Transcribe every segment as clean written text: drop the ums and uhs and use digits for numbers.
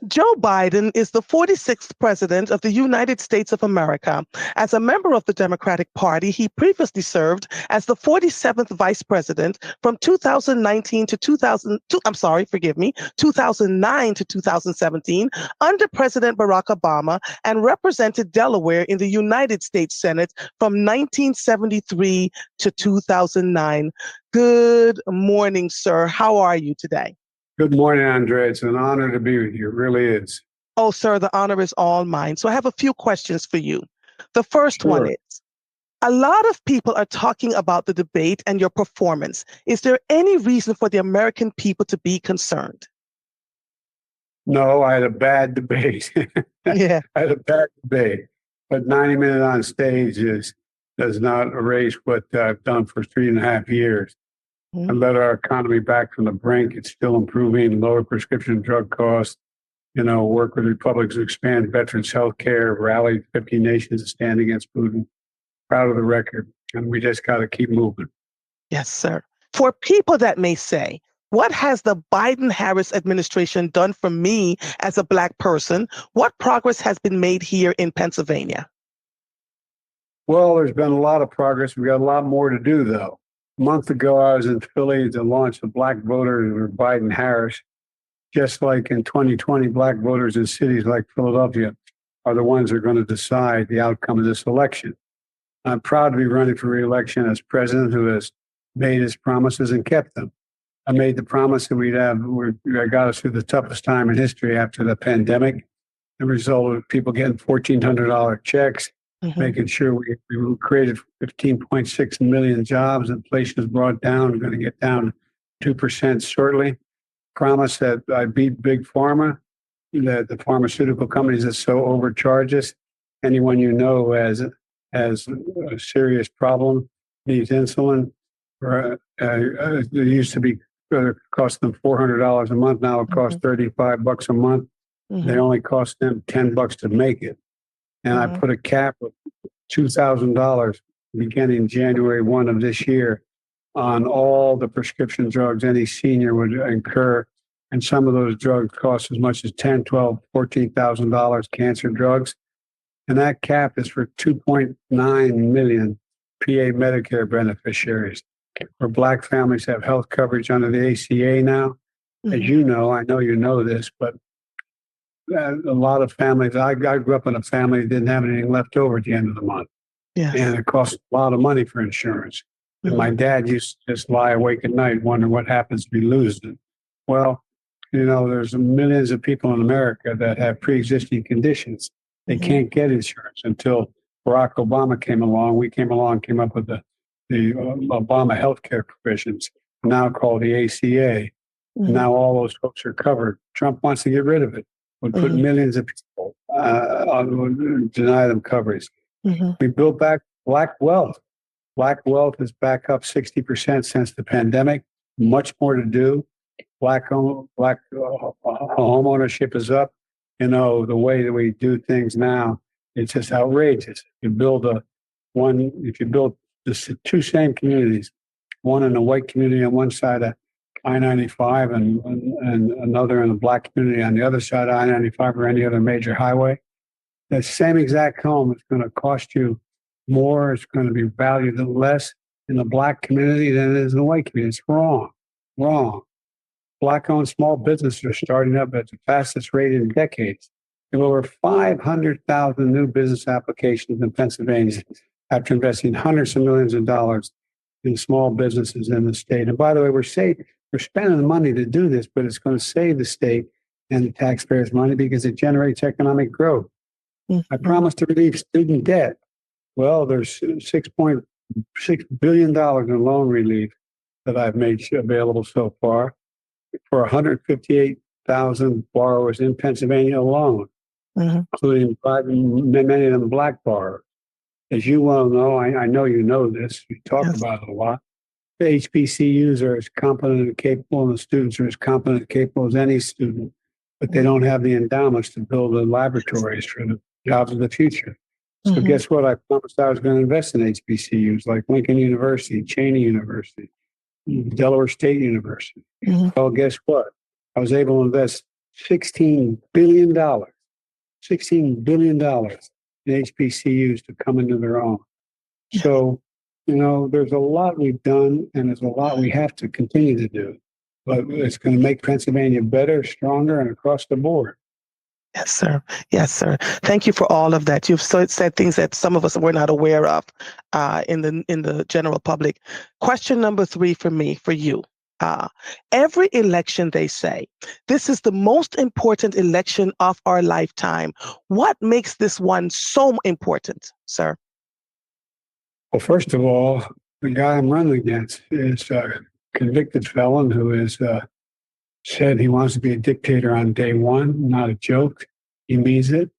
Joe Biden is the 46th president of the United States of America. As a member of the Democratic Party, he previously served as the 47th vice president from 2009 to 2017 under President Barack Obama and represented Delaware in the United States Senate from 1973 to 2009. Good morning, sir. How are you today? Good morning, Andrea. It's an honor to be with you. It really is. Oh, sir, the honor is all mine. So I have a few questions for you. The first one is, a lot of people are talking about the debate and your performance. Is there any reason for the American people to be concerned? No, I had a bad debate. Yeah. I had a bad debate. But 90 minutes on stage does not erase what I've done for 3.5 years. I led our economy back from the brink. It's still improving, lower prescription drug costs, work with Republicans to expand veterans' health care, rallied 50 nations to stand against Putin. Proud of the record. And we just got to keep moving. Yes, sir. For people that may say, what has the Biden-Harris administration done for me as a Black person? What progress has been made here in Pennsylvania? Well, there's been a lot of progress. We've got a lot more to do, though. A month ago, I was in Philly to launch the Black voters for Biden-Harris. Just like in 2020, Black voters in cities like Philadelphia are the ones that are going to decide the outcome of this election. I'm proud to be running for re-election as president who has made his promises and kept them. I made the promise that I got us through the toughest time in history after the pandemic. The result of people getting $1,400 checks, making sure we created 15.6 million jobs. Inflation is brought down. We're going to get down to 2% shortly. Promise that I beat Big Pharma, that the pharmaceutical companies that so overcharge us. Anyone has a serious problem, needs insulin. It used to be cost them $400 a month. Now it costs $35 a month. They only cost them $10 to make it. And I put a cap of $2,000 beginning January 1 of this year on all the prescription drugs any senior would incur. And some of those drugs cost as much as $10,000, $12,000, $14,000 cancer drugs. And that cap is for 2.9 million PA Medicare beneficiaries. Where Black families have health coverage under the ACA now. As you know, I know you know this, but a lot of families, I grew up in a family that didn't have anything left over at the end of the month. Yes. And it cost a lot of money for insurance. And my dad used to just lie awake at night wondering what happens if we lose it. Well, there's millions of people in America that have pre-existing conditions. They can't get insurance until Barack Obama came along. We came up with the Obama healthcare provisions, now called the ACA. Now all those folks are covered. Trump wants to get rid of it. Would put millions of people deny them coverage. We built back Black wealth. Black wealth is back up 60% since the pandemic. Much more to do. Black home ownership is up. The way that we do things now, it's just outrageous. If you build the two same communities, one in the white community on one side of I-95 and another in the Black community on the other side of I-95 or any other major highway, that same exact home is going to cost you more. It's going to be valued less in the Black community than it is in the white community. It's wrong. Black-owned small businesses are starting up at the fastest rate in decades. There are over 500,000 new business applications in Pennsylvania after investing hundreds of millions of dollars in small businesses in the state. And by the way, we're spending the money to do this, but it's going to save the state and the taxpayers money because it generates economic growth. I promised to relieve student debt. Well, there's $6.6 billion in loan relief that I've made available so far for 158,000 borrowers in Pennsylvania alone, including many of them Black borrowers. As you well know, I know you know this, we talk about it a lot. The HBCUs are as competent and capable, and the students are as competent and capable as any student, but they don't have the endowments to build the laboratories for the jobs of the future. So guess what? I promised I was going to invest in HBCUs like Lincoln University, Cheney University, Delaware State University. Well, guess what? I was able to invest $16 billion, $16 billion in HBCUs to come into their own. Yeah. So, there's a lot we've done and there's a lot we have to continue to do. But it's going to make Pennsylvania better, stronger, and across the board. Yes, sir. Yes, sir. Thank you for all of that. You've said things that some of us were not aware of in the general public. Question number 3 for you. Every election, they say, this is the most important election of our lifetime. What makes this one so important, sir? Well, first of all, the guy I'm running against is a convicted felon who has said he wants to be a dictator on day one, not a joke. He means it.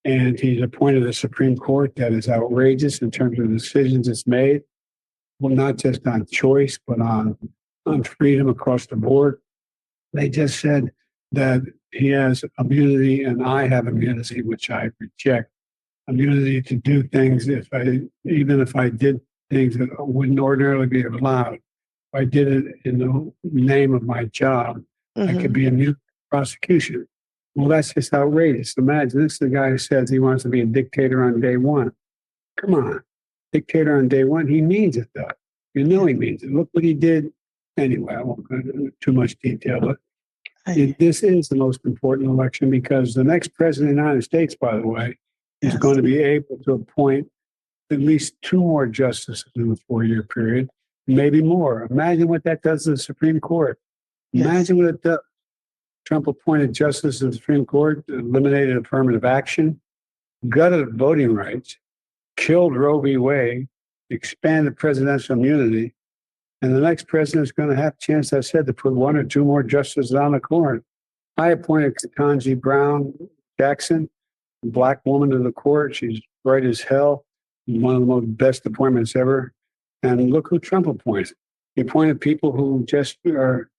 And he's appointed a Supreme Court that is outrageous in terms of the decisions it's made. Well, not just on choice, but on freedom across the board. They just said that he has immunity and I have immunity, which I reject. Immunity to do things even if I did things that wouldn't ordinarily be allowed. If I did it in the name of my job, I could be immune to prosecution. Well, that's just outrageous. Imagine this is the guy who says he wants to be a dictator on day one. Come on. Dictator on day one. He means it, though. He means it. Look what he did. Anyway, I won't go into too much detail, but this is the most important election because the next president of the United States, by the way, is going to be able to appoint at least 2 more justices in the 4-year period, maybe more. Imagine what that does to the Supreme Court. Imagine what it does. Trump appointed justices of the Supreme Court, eliminated affirmative action, gutted voting rights, killed Roe v. Wade, expanded presidential immunity, and the next president is going to have a chance, I said, to put 1 or 2 more justices on the court. I appointed Ketanji Brown Jackson, a Black woman to the court. She's bright as hell, one of the most best appointments ever. And look who Trump appointed. He appointed people who just are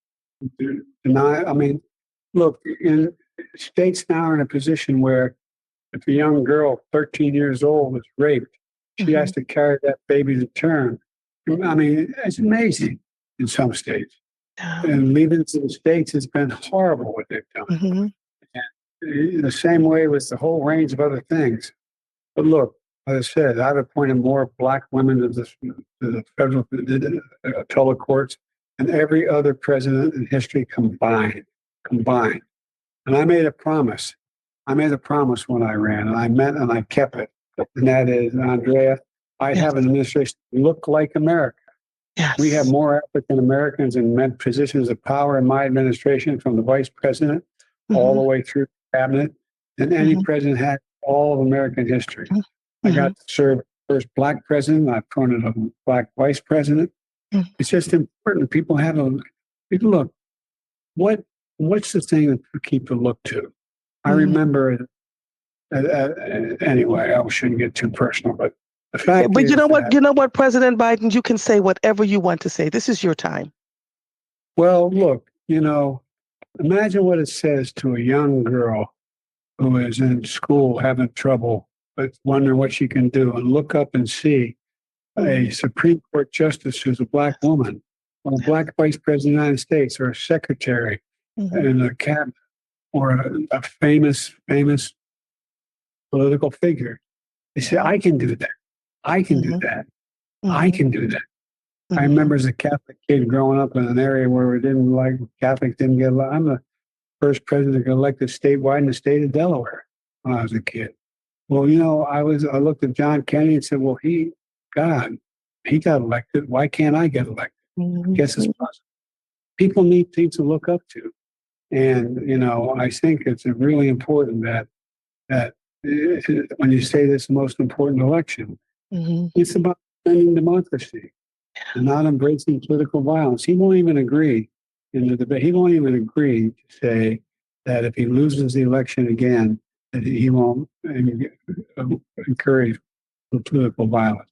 look, in states now are in a position where if a young girl, 13 years old, is raped, she has to carry that baby to term. It's amazing in some states. And leaving to the states has been horrible what they've done. And the same way with the whole range of other things. But look, as I said, I've appointed more Black women to the federal appellate courts than every other president in history combined. And I made a promise. When I ran, and I meant and I kept it. And that is, Andrea, I have an administration look like America. We have more African Americans in positions of power in my administration, from the vice president all the way through the cabinet, than any president had in all of American history. I got to serve first Black president. I appointed a Black vice president. It's just important. People look. What's the thing that people look to? I remember. Anyway, I shouldn't get too personal, but the fact. But you know what, President Biden, you can say whatever you want to say. This is your time. Well, look, imagine what it says to a young girl who is in school having trouble, but wondering what she can do, and look up and see a Supreme Court justice who's a Black woman, or a Black vice president of the United States, or a secretary in a cabinet, or a famous political figure. They say, I can do that. I can do that. I can do that. I remember as a Catholic kid growing up in an area where Catholics didn't get elected. I'm the first president to get elected statewide in the state of Delaware when I was a kid. Well, I looked at John Kennedy and said, well, he got elected. Why can't I get elected? I guess it's possible. People need things to look up to. And, I think it's really important that when you say this is the most important election, it's about defending democracy and not embracing political violence. He won't even agree in the debate. He won't even agree to say that if he loses the election again, that he won't encourage political violence.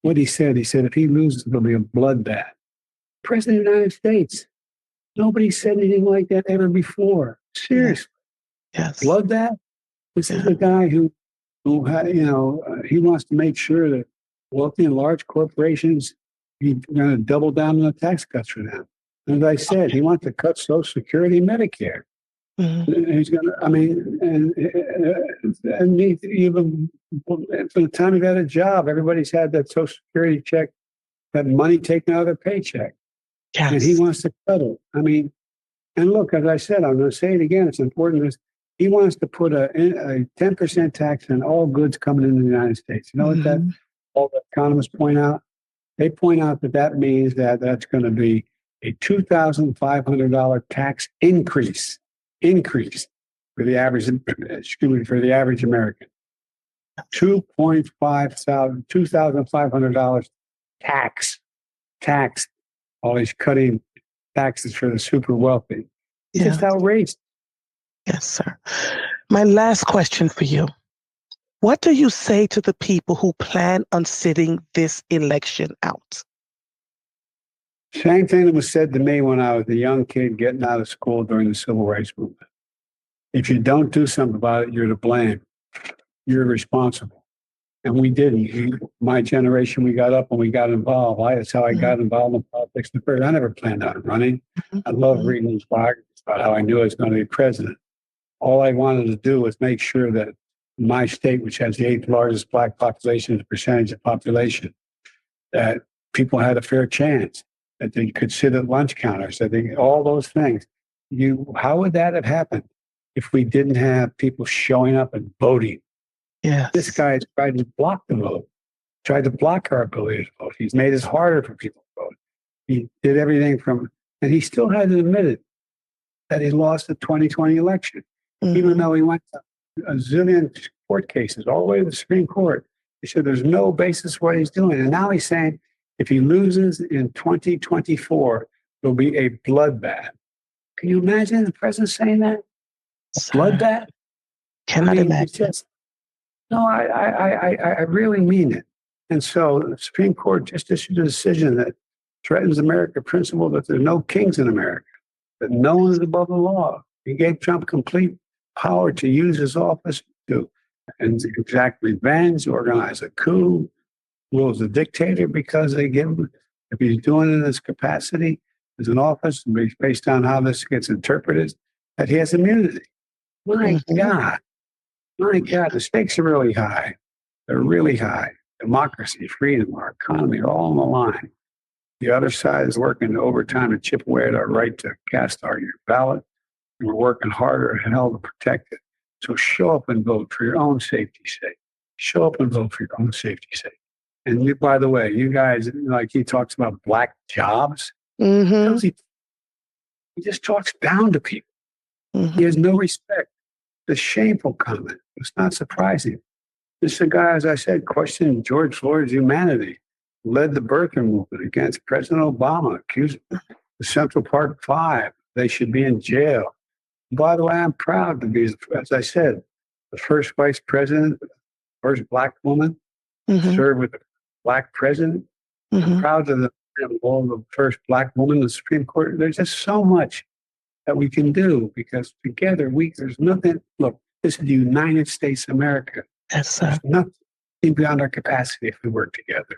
What he said if he loses, there'll be a bloodbath. President of the United States. Nobody said anything like that ever before. Seriously. Yes. Bloodbath? This is a guy who he wants to make sure that wealthy and large corporations, he's going to double down on the tax cuts for them. And as I said, he wants to cut Social Security and Medicare. He's gonna. I mean, even from the time he got a job, everybody's had that Social Security check, that money taken out of their paycheck, and he Yes. wants to cut it. I mean, and look, as I said, I'm going to say it again. It's important. He wants to put a 10% tax on all goods coming into the United States. You know what that Mm-hmm. all the economists point out? They point out that that means that that's going to be a $2,500 tax increase for the average, excuse me, for the average American. $2,500 tax. All he's cutting taxes for the super wealthy. It's Yeah. just outrageous. Yes, sir. My last question for you. What do you say to the people who plan on sitting this election out? Same thing that was said to me when I was a young kid getting out of school during the civil rights movement. If you don't do something about it, you're to blame. You're responsible. And we didn't. My generation, we got up and we got involved. That's how I got involved in politics. I never planned on running. I love reading these biographies about how I knew I was going to be president. All I wanted to do was make sure that my state, which has the 8th largest Black population as a percentage of population, that people had a fair chance, that they could sit at lunch counters, that they, all those things. How would that have happened if we didn't have people showing up and voting? Yes. This guy has tried to block the vote, tried to block our ability to vote. He's made it harder for people to vote. He did everything and he still hasn't admitted that he lost the 2020 election, even though he went to a zillion court cases all the way to the Supreme Court. He said there's no basis for what he's doing. And now he's saying if he loses in 2024, there'll be a bloodbath. Can you imagine the president saying that? Bloodbath? Cannot imagine. It's just, no, I really mean it. And so the Supreme Court just issued a decision that threatens American principle that there's no kings in America, that no one is above the law. He gave Trump complete power to use his office to exact revenge, organize a coup, rule as a dictator because they give him, if he's doing it in his capacity as an office, based on how this gets interpreted, that he has immunity. My God, the stakes are really high. They're really high. Democracy, freedom, our economy are all on the line. The other side is working overtime to chip away at our right to cast our ballot. And we're working harder than hell to protect it. So show up and vote for your own safety's sake. Show up and vote for your own safety's sake. And by the way, you guys, like he talks about black jobs. He just talks down to people. He has no respect. The shameful comment. It's not surprising. This is a guy, as I said, questioned George Floyd's humanity, led the birther movement against President Obama, accused the Central Park Five. They should be in jail. And by the way, I'm proud to be, as I said, the first vice president, first black woman, served with a black president. I'm proud of the first black woman in the Supreme Court. There's just so much that we can do because together there's nothing. Look, this is the United States of America. Yes, sir. There's nothing beyond our capacity if we work together.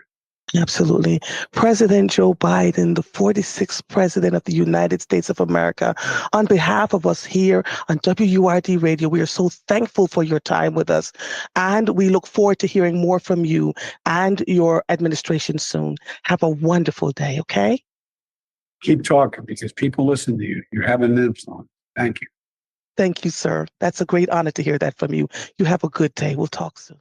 Absolutely. President Joe Biden, the 46th President of the United States of America, on behalf of us here on WURD Radio, we are so thankful for your time with us. And we look forward to hearing more from you and your administration soon. Have a wonderful day, okay? Keep talking because people listen to you. You're having an influence. Thank you. Thank you, sir. That's a great honor to hear that from you. You have a good day. We'll talk soon.